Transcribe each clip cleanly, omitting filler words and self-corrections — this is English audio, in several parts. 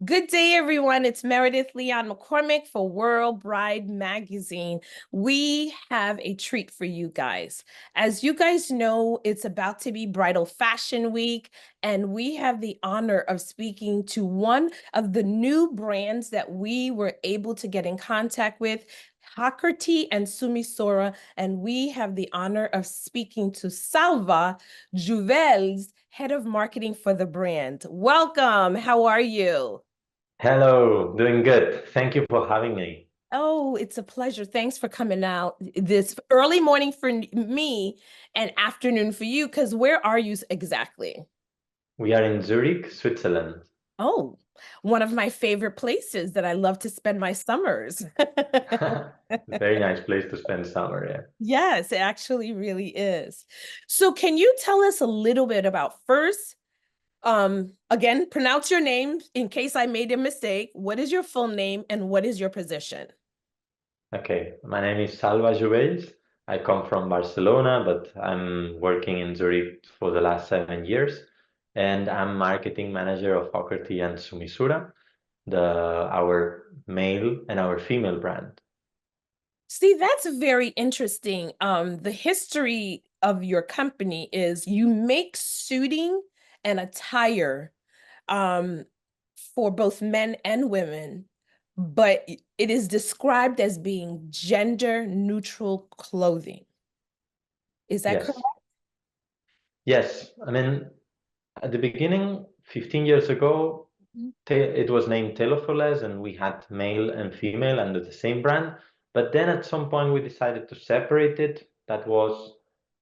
Good day, everyone. It's Meredith Leon McCormick for World Bride Magazine. We have a treat for you guys. As you guys know, it's about to be Bridal Fashion Week, and we have the honor of speaking to one of the new brands that we were able to get in contact with, Hockerty and Sumissura, and we have the honor of speaking to Salva Juvels, Head of Marketing for the brand. Welcome. How are you? Hello, doing good. Thank you for having me. Oh, it's a pleasure. Thanks for coming out this early morning for me and afternoon for you, because where are you exactly? We are in Zurich, Switzerland. Oh, one of my favorite places that I love to spend my summers. Very nice place to spend summer, yeah. Yes, it actually really is. So can you tell us a little bit about first, again, pronounce your name in case I made a mistake. What is your full name and what is your position? Okay, my name is Salva Jubels. I come from Barcelona, but I'm working in Zurich for the last 7 years, and I'm marketing manager of Hockerty and Sumissura, our male and our female brand. See, that's very interesting. The history of your company is you make suiting and attire um, for both men and women, but it is described as being gender neutral clothing. Is that correct? Yes, yes. I mean, at the beginning, 15 years ago, it was named Telophilus, and we had male and female under the same brand. But then at some point, we decided to separate it. That was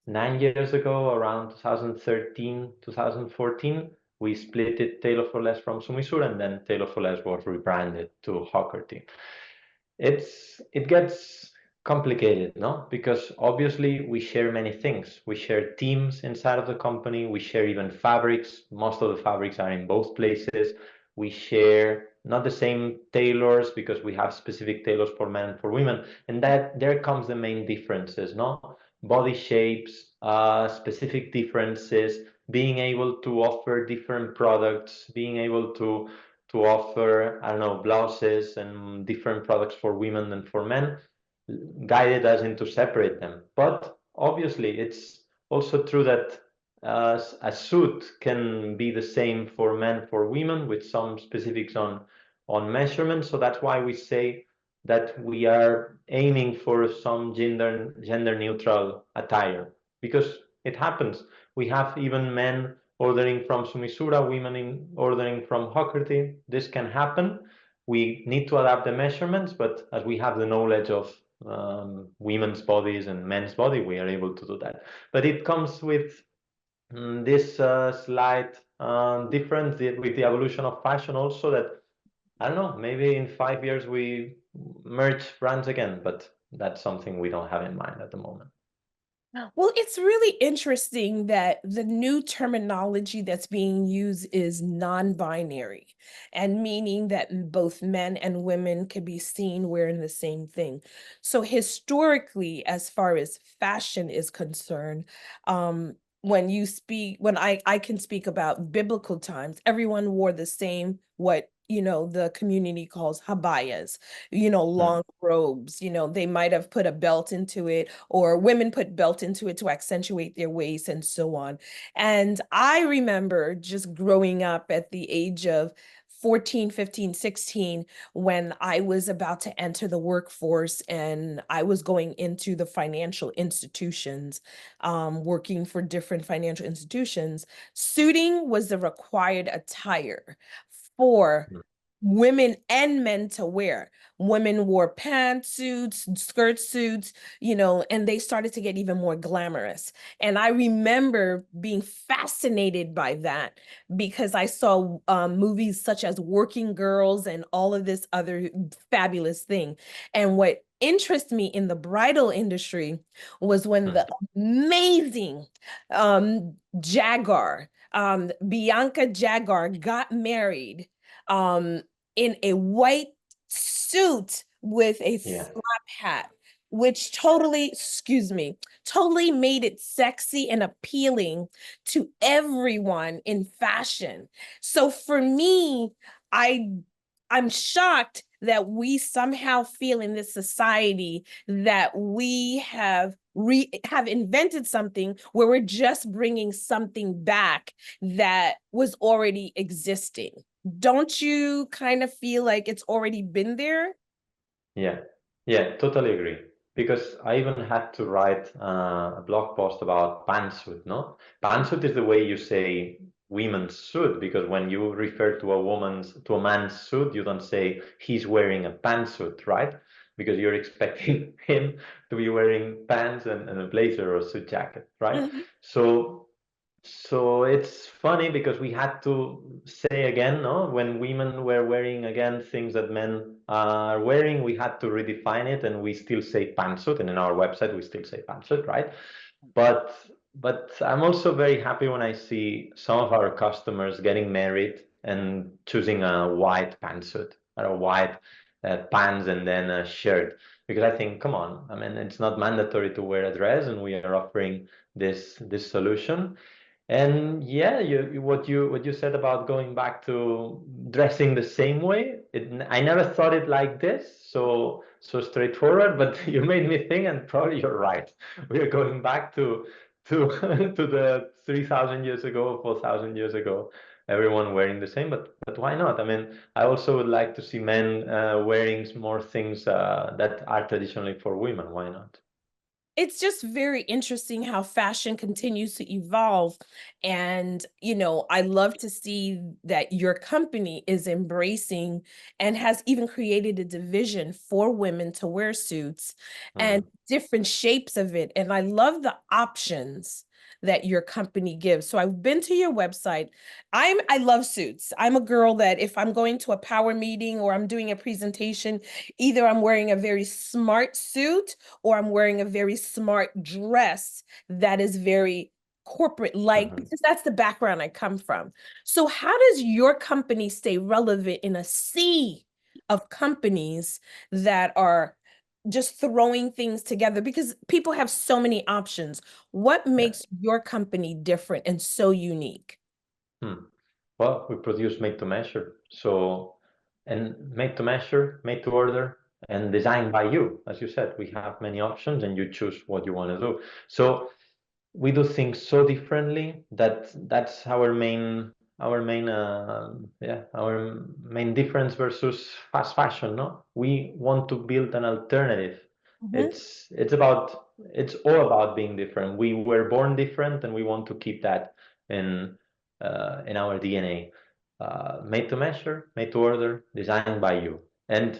9 years ago, around 2013, 2014. We split it Telophilus from Sumissura, and then Telophilus was rebranded to Hockerty. It gets complicated, no? Because obviously we share many things. We share teams inside of the company. We share even fabrics. Most of the fabrics are in both places. We share not the same tailors because we have specific tailors for men and for women. And that there comes the main differences, no? Body shapes, specific differences, being able to offer different products, being able to offer, I don't know, blouses and different products for women and for men, guided us into separate them. But obviously, it's also true that a suit can be the same for men, for women, with some specifics on measurements. So that's why we say that we are aiming for some gender neutral attire, because it happens. We have even men ordering from Sumissura, women ordering from Hockerty. This can happen. We need to adapt the measurements, but as we have the knowledge of women's bodies and men's body, we are able to do that. But it comes with this slight difference with the evolution of fashion also, that, I don't know, maybe in 5 years we merge brands again, but that's something we don't have in mind at the moment. Well, it's really interesting that the new terminology that's being used is non-binary, and meaning that both men and women can be seen wearing the same thing. So historically, as far as fashion is concerned, when I can speak about biblical times, everyone wore the same, what the community calls habayas, Mm. long robes. They might have put a belt into it, or women put belt into it to accentuate their waist and so on. And I remember just growing up at the age of 14, 15, 16, when I was about to enter the workforce and I was going into the financial institutions, working for different financial institutions. Suiting was the required attire for Mm. women and men to wear. Women wore pantsuits, skirt suits, and they started to get even more glamorous. And I remember being fascinated by that because I saw movies such as Working Girls and all of this other fabulous thing. And what interested me in the bridal industry was when Mm. the amazing Jaguar, Bianca Jaguar, got married um, in a white suit with a Yeah. flap hat, which totally made it sexy and appealing to everyone in fashion. So for me, I'm shocked that we somehow feel in this society that we have invented something where we're just bringing something back that was already existing. Don't you kind of feel like it's already been there? Yeah, yeah, totally agree. Because I even had to write a blog post about pantsuit, no? Pantsuit is the way you say women's suit, because when you refer to a man's suit, you don't say he's wearing a pantsuit, right? Because you're expecting him to be wearing pants and a blazer or suit jacket, right? Mhm. So so it's funny because we had to say again, no, when women were wearing again things that men are wearing, we had to redefine it, and we still say pantsuit, and in our website we still say pantsuit, right? But but I'm also very happy when I see some of our customers getting married and choosing a white pantsuit or a white pants and then a shirt, because I think, come on, I mean, it's not mandatory to wear a dress, and we are offering this solution. And yeah, what you said about going back to dressing the same way, I never thought it like this, so straightforward, but you made me think, and probably you're right. We are going back to to the 3,000 years ago, 4,000 years ago, everyone wearing the same, but why not? I mean, I also would like to see men wearing more things that are traditionally for women. Why not? It's just very interesting how fashion continues to evolve. And, I love to see that your company is embracing and has even created a division for women to wear suits and Mm, different shapes of it. And I love the options that your company gives. So I've been to your website. I love suits. I'm a girl that if I'm going to a power meeting or I'm doing a presentation, either I'm wearing a very smart suit or I'm wearing a very smart dress that is very corporate like, mhm. because that's the background I come from. So how does your company stay relevant in a sea of companies that are just throwing things together, because people have so many options? What Yeah. makes your company different and so unique? Hmm. Well, we produce made to measure. So, and made to measure, made to order, and designed by you. As you said, we have many options and you choose what you want to do. So we do things so differently that that's our main difference versus fast fashion, no? We want to build an alternative. Mhm. It's all about being different. We were born different, and we want to keep that in in our DNA. Made to measure, made to order, designed by you. And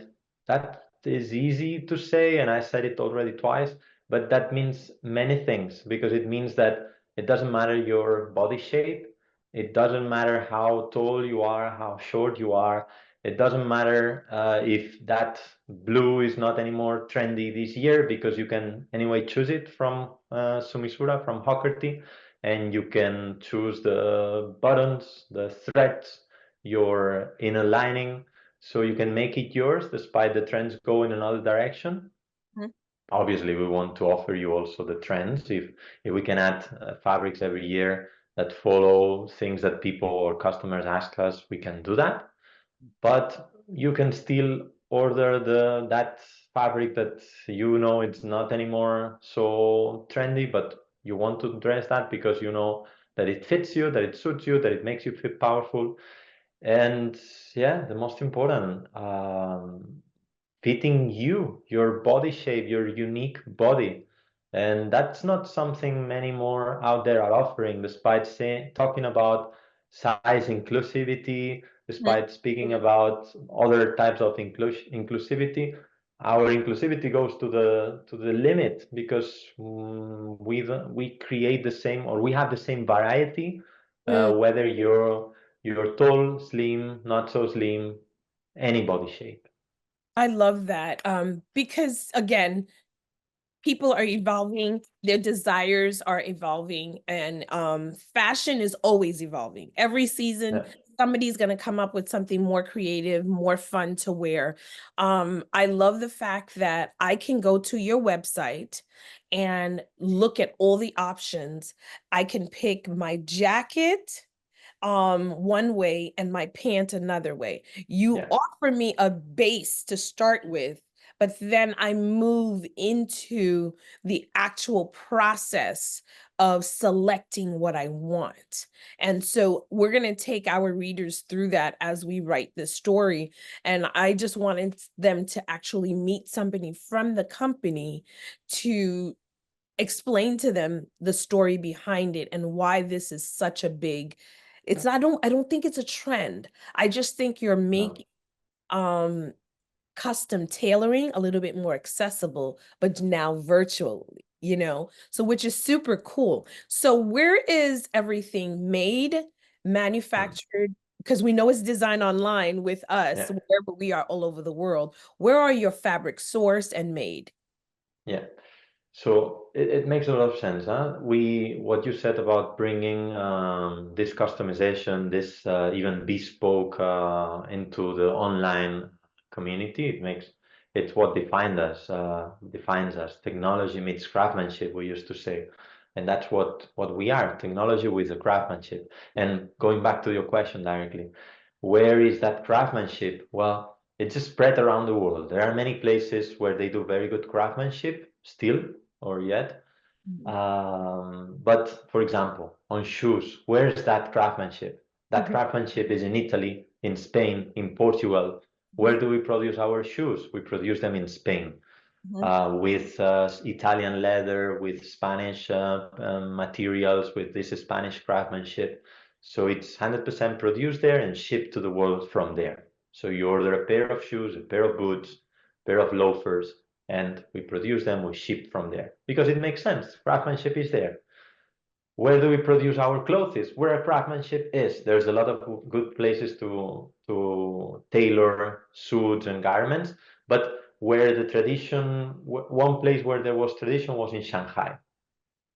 that is easy to say, and I said it already twice, but that means many things, because it means that it doesn't matter your body shape, it doesn't matter how tall you are, how short you are, it doesn't matter if that blue is not anymore trendy this year, because you can anyway choose it from Sumissura, from Hockerty, and you can choose the buttons, the threads, your inner lining, so you can make it yours despite the trends go in another direction. Mhm. Obviously, we want to offer you also the trends. If we can add fabrics every year that follow things that people or customers ask us, we can do that. But you can still order that fabric that you know it's not anymore so trendy, but you want to dress that because you know that it fits you, that it suits you, that it makes you feel powerful. And yeah, the most important, fitting you, your body shape, your unique body. And that's not something many more out there are offering, despite talking about size inclusivity, Mhm. despite speaking about other types of inclusivity. Our inclusivity goes to the limit, because we create the same, or we have the same variety, Mm, whether you're tall, slim, not so slim, any body shape. I love that. Because again, people are evolving, their desires are evolving, and fashion is always evolving. Every season, Yeah. somebody's going to come up with something more creative, more fun to wear. I love the fact that I can go to your website and look at all the options. I can pick my jacket, one way and my pant another way. You Yeah. offer me a base to start with, but then I move into the actual process of selecting what I want. And so we're going to take our readers through that as we write this story. And I just wanted them to actually meet somebody from the company to explain to them the story behind it and why this is such a big, it's not, I don't think it's a trend. I just think you're No. making custom tailoring a little bit more accessible, but now virtually, so which is super cool. So where is everything made, Mm. manufactured? Because we know it's designed online with us, Yeah. wherever we are all over the world. Where are your fabrics sourced and made? Yeah. So it makes a lot of sense, huh? What you said about bringing this customization, this even bespoke into the online community, it's what defines us. Technology meets craftsmanship, we used to say, and that's what we are, technology with the craftsmanship. And going back to your question directly, where is that craftsmanship? Well, it's spread around the world. There are many places where they do very good craftsmanship still or yet. But for example, on shoes, where's that craftsmanship? That Mhm, craftsmanship is in Italy, in Spain, in Portugal. mhm, Where do we produce our shoes? We produce them in Spain mhm, with Italian leather, with Spanish materials, with this Spanish craftsmanship. So it's 100% produced there and shipped to the world from there. So you order a pair of shoes, a pair of boots, a pair of loafers, and we produce them, we ship from there because it makes sense. Craftsmanship is there. Where do we produce our clothes? Where craftsmanship is. There's a lot of good places to tailor suits and garments, but where the tradition, one place where there was tradition was in Shanghai,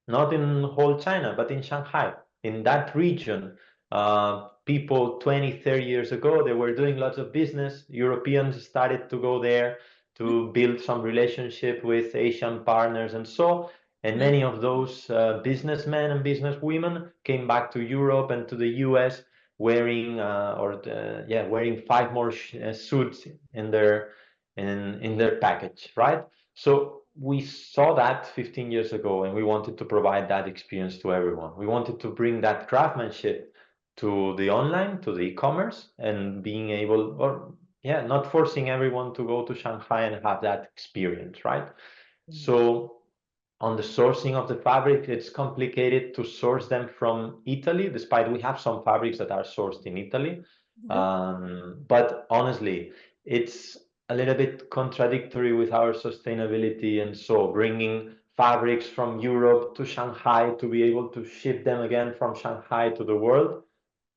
not in whole China, but in Shanghai. In that region, people 20, 30 years ago, they were doing lots of business. Europeans started to go there to build some relationship with Asian partners and so. And mhm, many of those businessmen and businesswomen came back to Europe and to the US wearing wearing five more suits in their package, right? So we saw that 15 years ago and we wanted to provide that experience to everyone. We wanted to bring that craftsmanship to the online, to the e-commerce, and being able, or yeah, not forcing everyone to go to Shanghai and have that experience, right? mhm, So on the sourcing of the fabric, it's complicated to source them from Italy, despite we have some fabrics that are sourced in Italy. mhm. But honestly, it's a little bit contradictory with our sustainability. And so bringing fabrics from Europe to Shanghai to be able to ship them again from Shanghai to the world,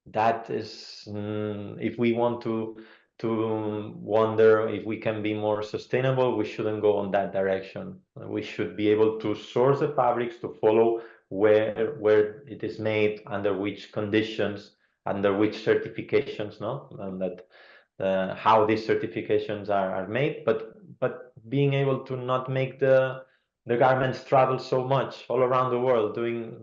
that is, if we want to wonder if we can be more sustainable, we shouldn't go on that direction. We should be able to source the fabrics to follow where it is made, under which conditions, under which certifications, no, and that how these certifications are made, but being able to not make the garments travel so much all around the world, doing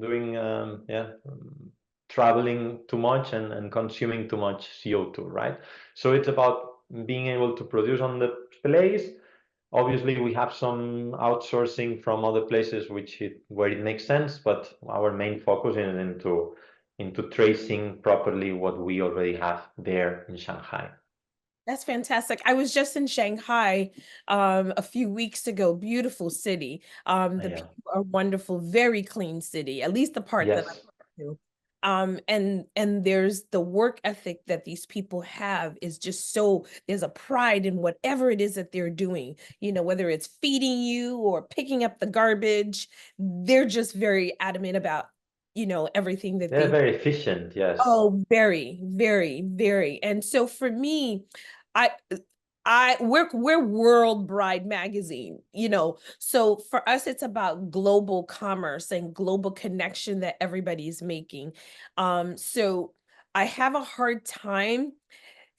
traveling too much and consuming too much CO2, right? So it's about being able to produce on the place. Obviously, we have some outsourcing from other places where it makes sense, but our main focus is into tracing properly what we already have there in Shanghai. That's fantastic. I was just in Shanghai a few weeks ago. Beautiful city. The Yeah. people are wonderful, very clean city, at least the part that Yes. I've been to. And there's the work ethic that these people have is just so, there's a pride in whatever it is that they're doing, whether it's feeding you or picking up the garbage, they're just very adamant about, everything that They're they. very efficient. Yes. Oh, very, very, very. And so for me, I we're World Bride magazine, So for us, it's about global commerce and global connection that everybody's making. So I have a hard time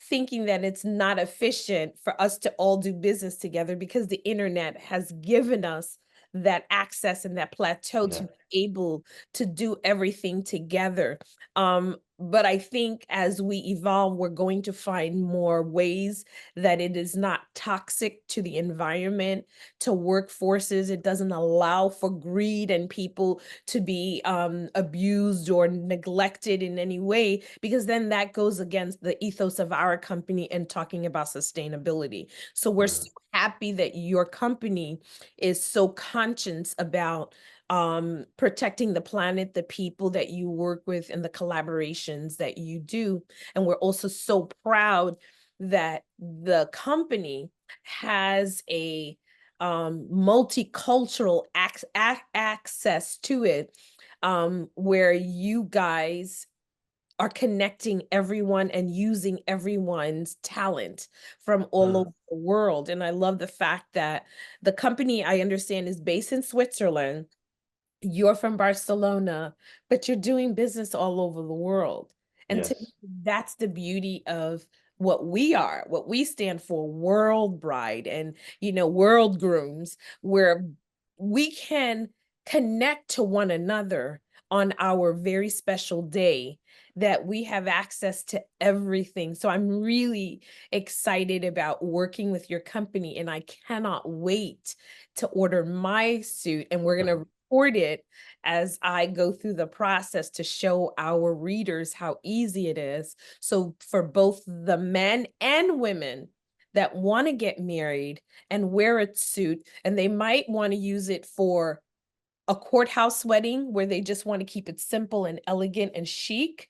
thinking that it's not efficient for us to all do business together because the internet has given us that access and that plateau Yeah. to be able to do everything together. Um, But I think as we evolve, we're going to find more ways that it is not toxic to the environment, to workforces. It doesn't allow for greed and people to be abused or neglected in any way, because then that goes against the ethos of our company and talking about sustainability. So we're so happy that your company is so conscious about protecting the planet, the people that you work with, and the collaborations that you do. And we're also so proud that the company has a multicultural access to it, where you guys are connecting everyone and using everyone's talent from all over the world. And I love the fact that the company, I understand, is based in Switzerland. You're from Barcelona, but you're doing business all over the world. And to me, Yes. that's the beauty of what we are, what we stand for, World Bride and, World Grooms, where we can connect to one another on our very special day, that we have access to everything. So I'm really excited about working with your company, and I cannot wait to order my suit, and we're going to record it as I go through the process to show our readers how easy it is. So for both the men and women that want to get married and wear a suit, and they might want to use it for a courthouse wedding where they just want to keep it simple and elegant and chic,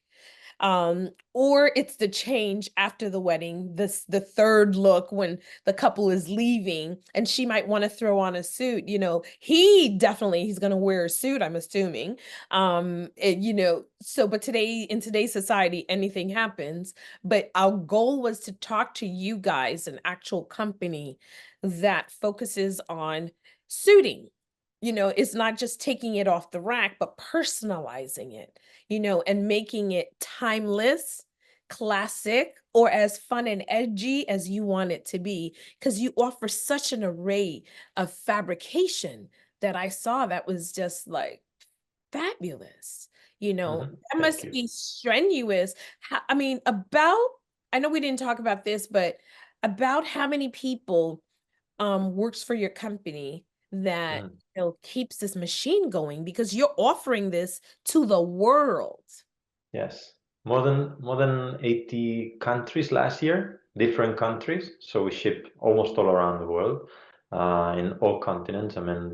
or it's the change after the wedding, the third look when the couple is leaving and she might want to throw on a suit. He's going to wear a suit, I'm assuming. So but in today's society, anything happens. But our goal was to talk to you guys, an actual company that focuses on suiting. It's not just taking it off the rack, but personalizing it, and making it timeless, classic, or as fun and edgy as you want it to be, because you offer such an array of fabrication that I saw that was just like fabulous. That Thank must you. be strenuous. I know we didn't talk about this, but about how many people works for your company that keeps this machine going, because you're offering this to the world. Yes, more than 80 countries last year, different countries. So we ship almost all around the world, in all continents. I mean,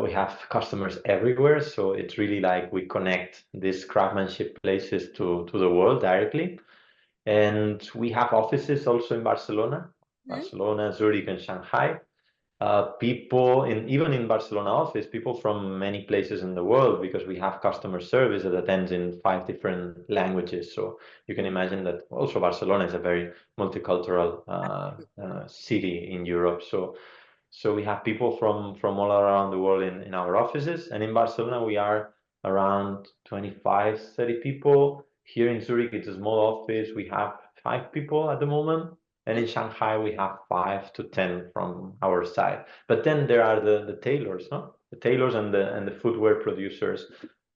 we have customers everywhere. So it's really like we connect these craftsmanship places to the world directly. And we have offices also in Barcelona, Zurich, and Shanghai. People even in Barcelona office, people from many places in the world, because we have customer service that attends in 5 different languages. So you can imagine that also Barcelona is a very multicultural city in Europe. So we have people from all around the world in our offices. And in Barcelona, we are around 25, 30 people. Here in Zurich, it's a small office. We have 5 people at the moment. And in Shanghai, we have 5 to 10 from our side. But then there are the tailors, no? The tailors and the footwear producers,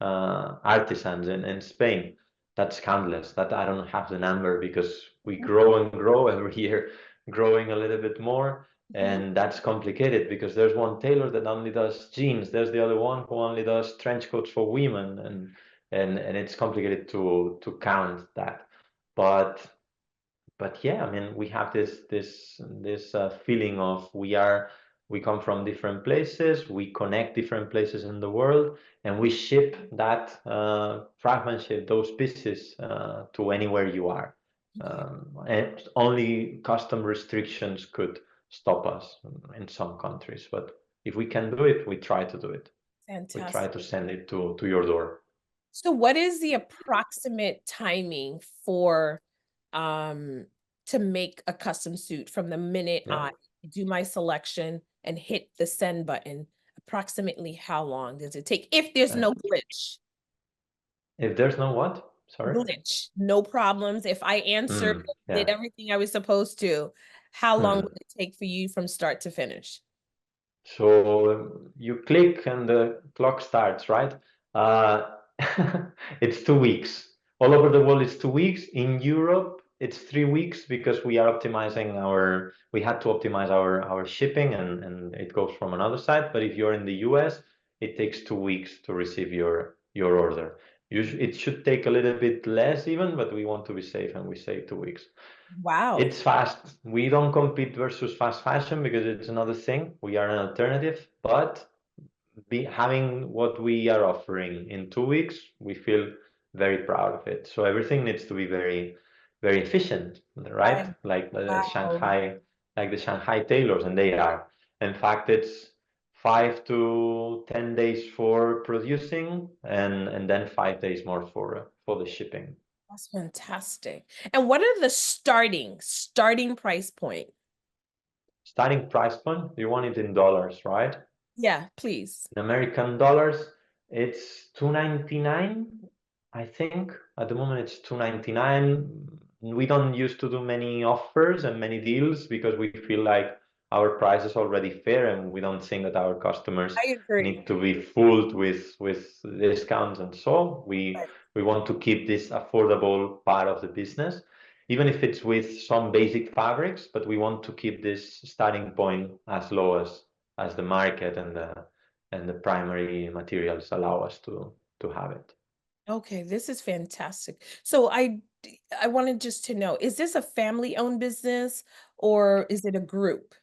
artisans in Spain. That's countless. That I don't have the number, because we grow and grow every year, growing a little bit more. And that's complicated, because there's one tailor that only does jeans. There's the other one who only does trench coats for women, and it's complicated to count that. But yeah, I mean, we have this feeling of we come from different places, we connect different places in the world, and we ship that craftsmanship, those pieces, to anywhere you are. And only custom restrictions could stop us in some countries, but if we can do it, we try to do it. We try to Fantastic. send it to your door. So what is the approximate timing for to make a custom suit from the minute Yeah. I do my selection and hit the send button? Approximately how long does it take if there's Uh, no glitch? if there's no what? Sorry? No problems. If I answered, did Yeah. everything I was supposed to, how long Hmm. would it take for you from start to finish? So you click and the clock starts, right? Uh, it's 2 weeks. all over the world it's 2 weeks. In Europe, it's 3 weeks because we had to optimize our shipping and it goes from another side. But if you're in the US, it takes 2 weeks to receive your order. Usually, it should take a little bit less even, but we want to be safe and we say 2 weeks. Wow. It's fast. We don't compete versus fast fashion because it's another thing. We are an alternative, but having what we are offering in 2 weeks, we feel very proud of it. So everything needs to be very, very efficient, right? I, Like the wow. Shanghai tailors, and they are. In fact, it's 5 to 10 days for producing, and then 5 days more for the shipping. That's fantastic. And what are the starting price point? Starting price point, you want it in dollars, right? Yeah, please. In American dollars, it's 299, I think. At the moment, it's 299. We don't used to do many offers and many deals because we feel like our price is already fair, and we don't think that our customers I agree. need to be fooled with discounts and so. We Right. we want to keep this affordable part of the business, even if it's with some basic fabrics, but we want to keep this starting point as low as the market and the primary materials allow us to have it. Okay, this is fantastic. So I wanted just to know, is this a family-owned business or is it a group?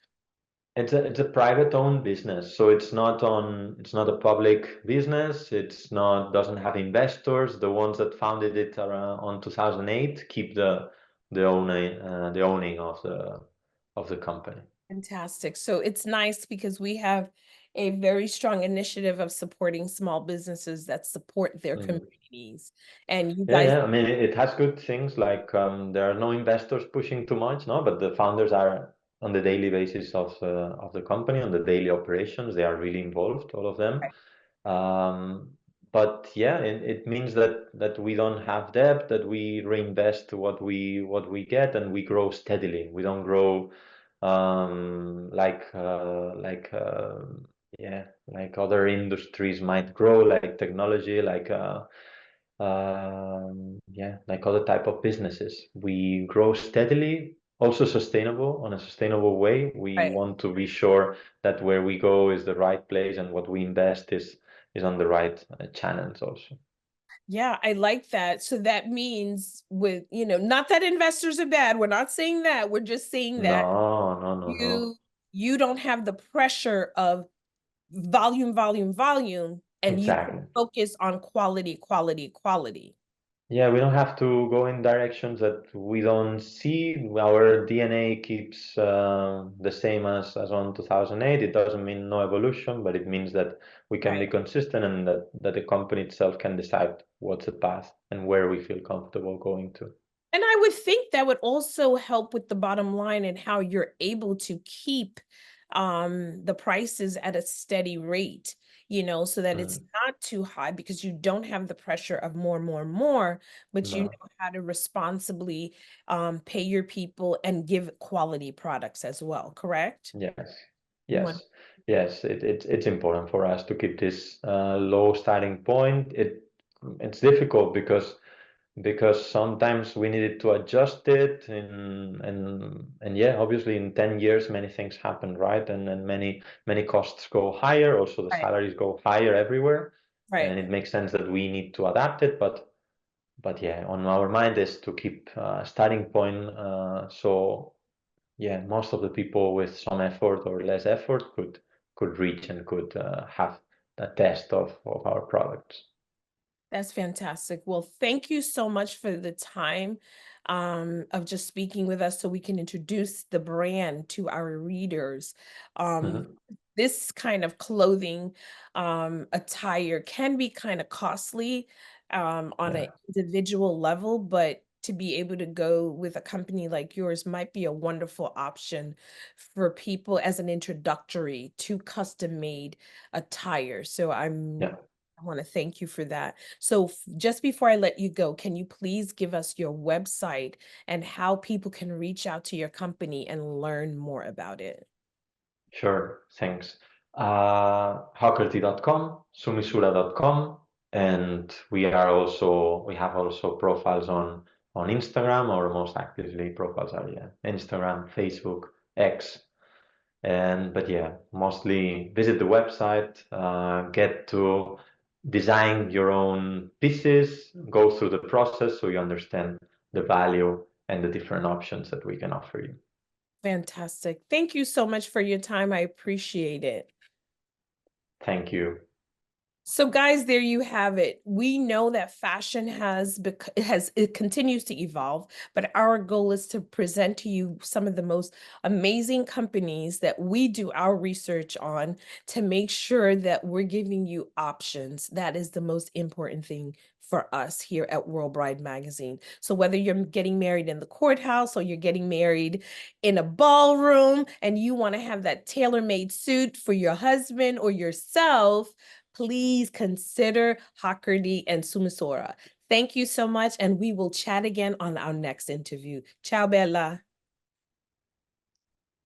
It's a private owned business, so it's not a public business. It's not doesn't have investors. The ones that founded it around on 2008 keep the owning of the company. Fantastic. So it's nice because we have a very strong initiative of supporting small businesses that support their Mm. communities. And you Yeah, guys, yeah. I mean, it has good things like there are no investors pushing too much, no, but the founders are on the daily basis of the company, on the daily operations. They are really involved, all of them. right, Um, but yeah, it means that we don't have debt, that we reinvest what we get, and we grow steadily. We don't grow yeah, like other industries might grow, like technology, yeah, like other type of businesses. We grow steadily, also sustainable, on a sustainable way. We right. want to be sure that where we go is the right place and what we invest is on the right channels also. Yeah, I like that. So that means not that investors are bad. We're not saying that. We're just saying that No, no, no, no. you you don't have the pressure of volume, volume, volume, and you can Exactly. focus on quality, quality, quality. Yeah, we don't have to go in directions that we don't see. Our DNA keeps the same as on 2008. It doesn't mean no evolution, but it means that we can Right. be consistent and that the company itself can decide what's the path and where we feel comfortable going to. And I would think that would also help with the bottom line and how you're able to keep the prices at a steady rate, so that it's Mm, not too high because you don't have the pressure of more, more, more, but you no. know how to responsibly pay your people and give quality products as well, correct? Yes, One. yes, yes. It's important for us to keep this low starting point. It's difficult because sometimes we needed to adjust it and yeah, obviously in 10 years many things happen, right? And many costs go higher, also the Right, salaries go higher everywhere, right. and it makes sense that we need to adapt it, but yeah, on our mind is to keep starting point, so yeah, most of the people with some effort or less effort could reach and could have a test of our products. That's fantastic. Well, thank you so much for the time of just speaking with us so we can introduce the brand to our readers. Um, Mhm. this kind of clothing attire can be kind of costly on an Yeah, individual level, but to be able to go with a company like yours might be a wonderful option for people as an introductory to custom made attire. So yeah. I want to thank you for that. So just before I let you go, can you please give us your website and how people can reach out to your company and learn more about it? Sure, thanks. Hockerty.com, Sumissura.com. And we have also profiles on Instagram, or most actively profiles are Instagram, Facebook, X. But yeah, mostly visit the website, get to design your own pieces, go through the process so you understand the value and the different options that we can offer you. Fantastic. Thank you so much for your time. I appreciate it. Thank you. So guys, there you have it. We know that fashion it continues to evolve, but our goal is to present to you some of the most amazing companies that we do our research on to make sure that we're giving you options. That is the most important thing for us here at World Bride Magazine. So whether you're getting married in the courthouse or you're getting married in a ballroom and you want to have that tailor-made suit for your husband or yourself, please consider Hockerty and Sumissura. Thank you so much, and we will chat again on our next interview. Ciao, Bella.